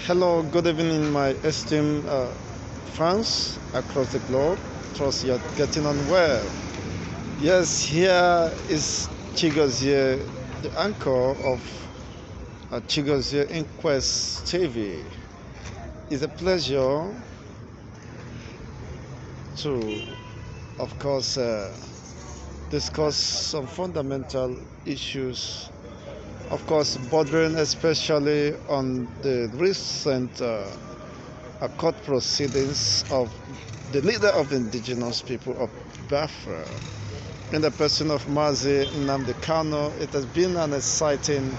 Hello, good evening, my esteemed fans across the globe. Trust you're getting on well. Yes, here is Chigozie, the anchor of Chigozie Inquest TV. It's a pleasure to, of course, discuss some fundamental issues, of course, bordering especially on the recent court proceedings of the leader of the indigenous people of Biafra, in the person of Mazi Nnamdi Kanu. It has been an exciting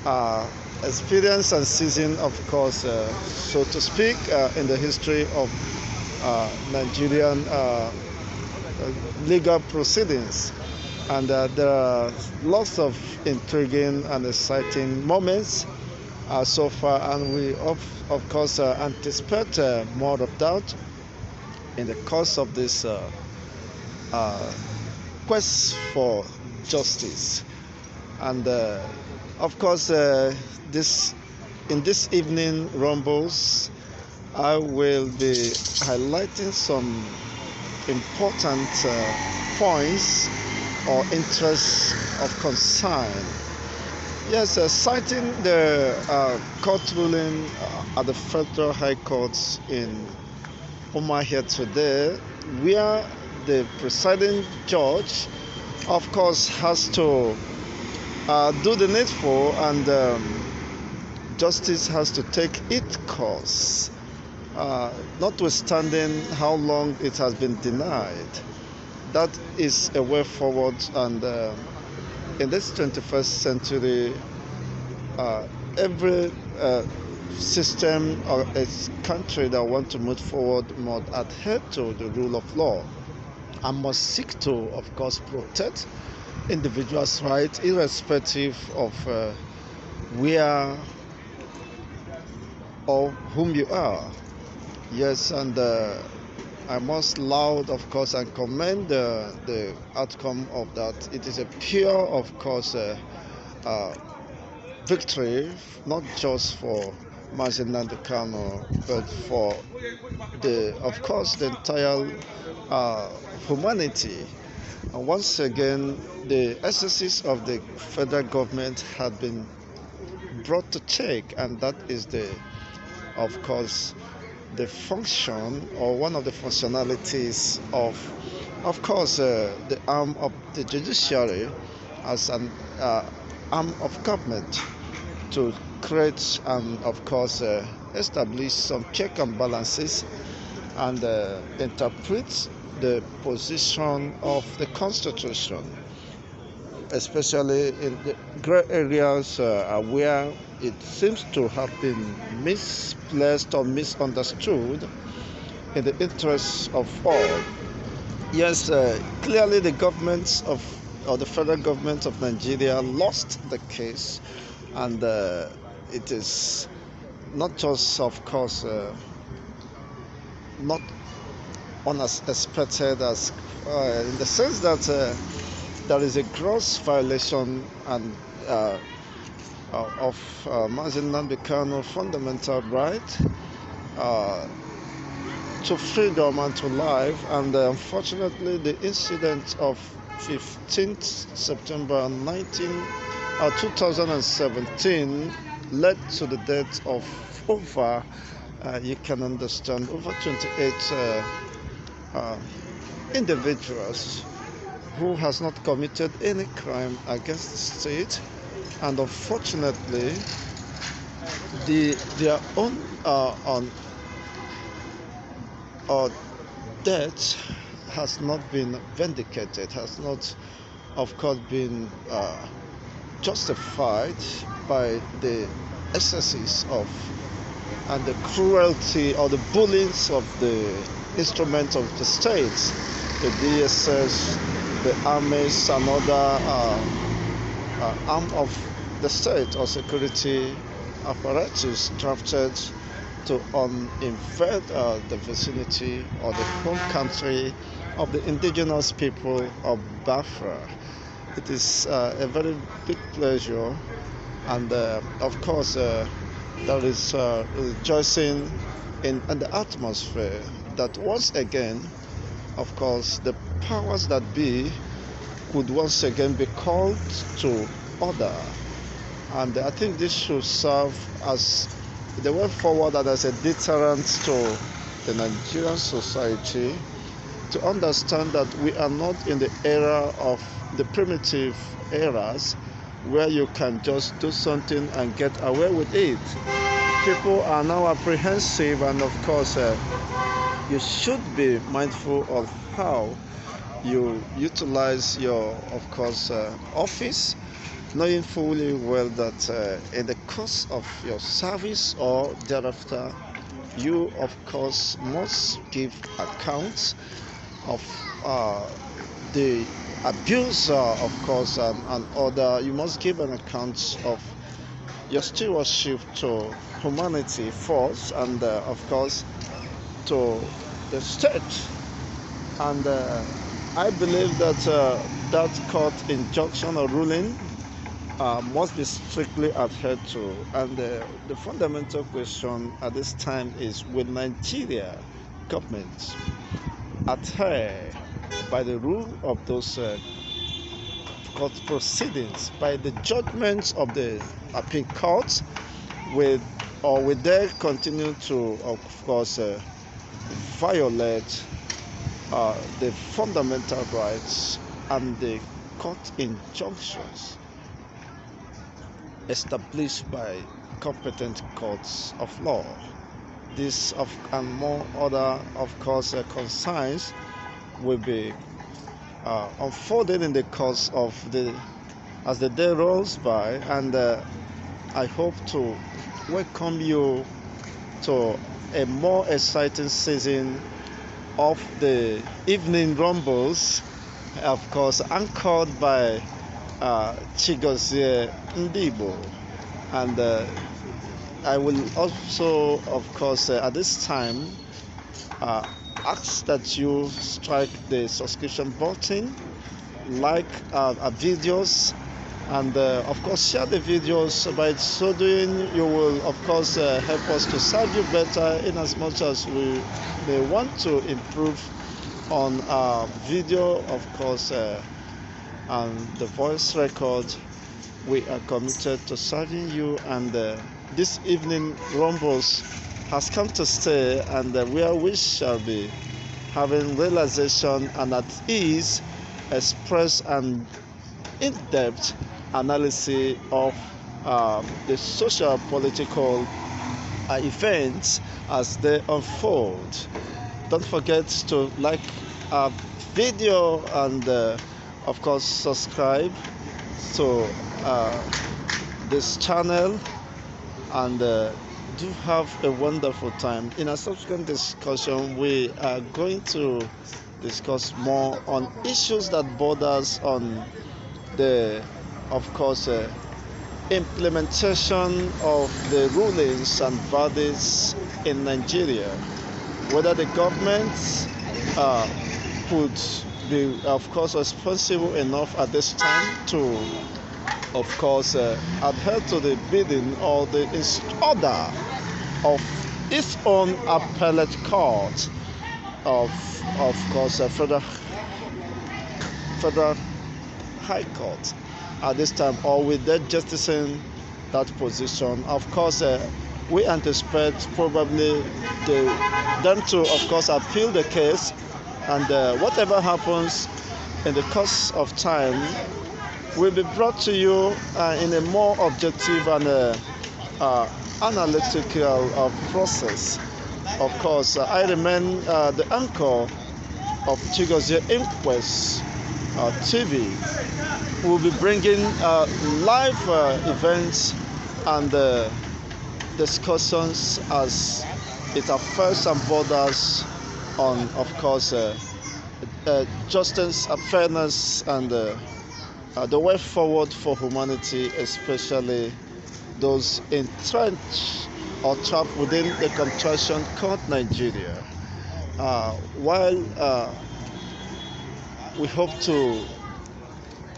uh, experience and season, of course, so to speak, in the history of Nigerian legal proceedings. And there are lots of intriguing and exciting moments so far, and we of course anticipate more of that in the course of this uh, quest for justice. And of course, this in this evening rumbles, I will be highlighting some important points or interests of concern. Yes, citing the court ruling at the Federal High Court in Umahia today, where the presiding judge, of course, has to do the needful, and justice has to take its course, notwithstanding how long it has been denied. That is a way forward, and in this 21st century, every system or a country that wants to move forward must adhere to the rule of law and must seek to, of course, protect individuals' rights, irrespective of where or whom you are. Yes, and I must laud, of course, and commend the outcome of that. It is a pure, of course, uh, victory, not just for Mazi Nnamdi Kanu, but for of course, the entire humanity. And once again, the excesses of the federal government had been brought to check, and that is of course, the function or one of the functionalities of course, the arm of the judiciary as an arm of government to create and, of course, establish some check and balances and interpret the position of the Constitution, especially in the gray areas where it seems to have been misplaced or misunderstood in the interests of all. Yes, clearly the government of or the federal government of Nigeria lost the case, and it is not just, of course, not unexpected as in the sense that there is a gross violation and of Mazi Nnamdi Kanu fundamental right to freedom and to life, and unfortunately the incident of 15th September 2017 led to the death of over, you can understand, over 28 individuals who has not committed any crime against the state, and unfortunately their own death has not been vindicated, has not, of course, been justified by the excesses of and the cruelty or the bullying of the instruments of the states, the DSS, the armies, and other arm of the state or security apparatus drafted to invade the vicinity or the home country of the indigenous people of Biafra. It is a very big pleasure, and of course, There is rejoicing in the atmosphere that once again, of course, the powers that be could once again be called to order. And I think this should serve as the way forward and as a deterrent to the Nigerian society to understand that we are not in the era of the primitive eras where you can just do something and get away with it. People are now apprehensive, and of course, you should be mindful of how you utilize your, of course, office, knowing fully well that in the course of your service or thereafter, you, of course, must give accounts of the abuse, of course, and other. You must give an account of your stewardship to humanity first, and of course, to the state. And I believe that that court injunction or ruling must be strictly adhered to. And the fundamental question at this time is: will Nigeria government adhere by the rule of those court proceedings, by the judgments of the appeal courts, with or will they continue to, of course, violate the fundamental rights and the court injunctions established by competent courts of law? This and more other, of course, concerns will be unfolded in the course of as the day rolls by, and I hope to welcome you to a more exciting season of the evening rumbles, of course, anchored by Chigozie Ndibo. And I will also, of course, at this time, ask that you strike the subscription button, like our videos, and of course share the videos. By so doing, you will, of course, help us to serve you better, in as much as we may want to improve on our video, of course, and the voice record. We are committed to serving you, and this evening rumbles has come to stay, and where we shall be having realization and at ease express an in-depth analysis of the social political events as they unfold. Don't forget to like our video, and of course subscribe to this channel, and do have a wonderful time. In a subsequent discussion, we are going to discuss more on issues that borders on the, of course, implementation of the rulings and verdicts in Nigeria. Whether the government could be, of course, responsible enough at this time to, of course, adhere to the bidding or the order of its own appellate court of course, federal high court at this time, or with their justicing that position. Of course, we anticipate probably them to, of course, appeal the case, and whatever happens in the course of time will be brought to you in a more objective and analytical process. Of course, I remain the anchor of Chigozie Inquest TV. We'll be bringing live events and discussions as it affects and borders on, of course, justice, fairness, and the way forward for humanity, especially those entrenched or trapped within the contraction called Nigeria. While we hope to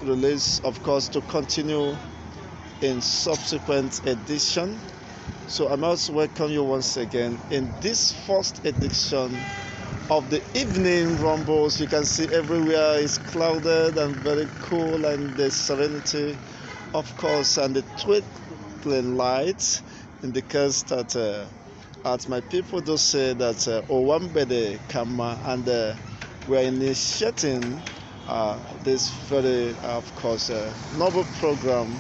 release, of course, to continue in subsequent edition, So I must welcome you once again in this first edition of the evening rumbles. You can see everywhere is clouded and very cool, and the serenity, of course, and the twinkling lights indicates that as my people do say that Owambede Kama, and we're initiating this very, of course, novel program,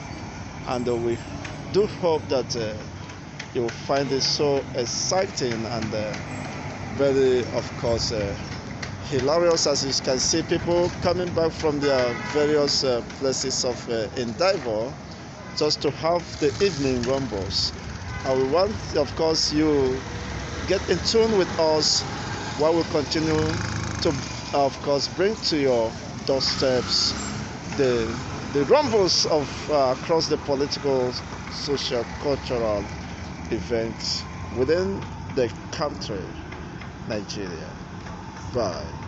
and we do hope that you'll find it so exciting and very, of course, hilarious. As you can see, people coming back from their various places of endeavor just to have the evening rumbles. I will want, of course, you get in tune with us while we continue to, of course, bring to your doorsteps the rumbles of across the political, social, cultural events within the country, Nigeria. Bye.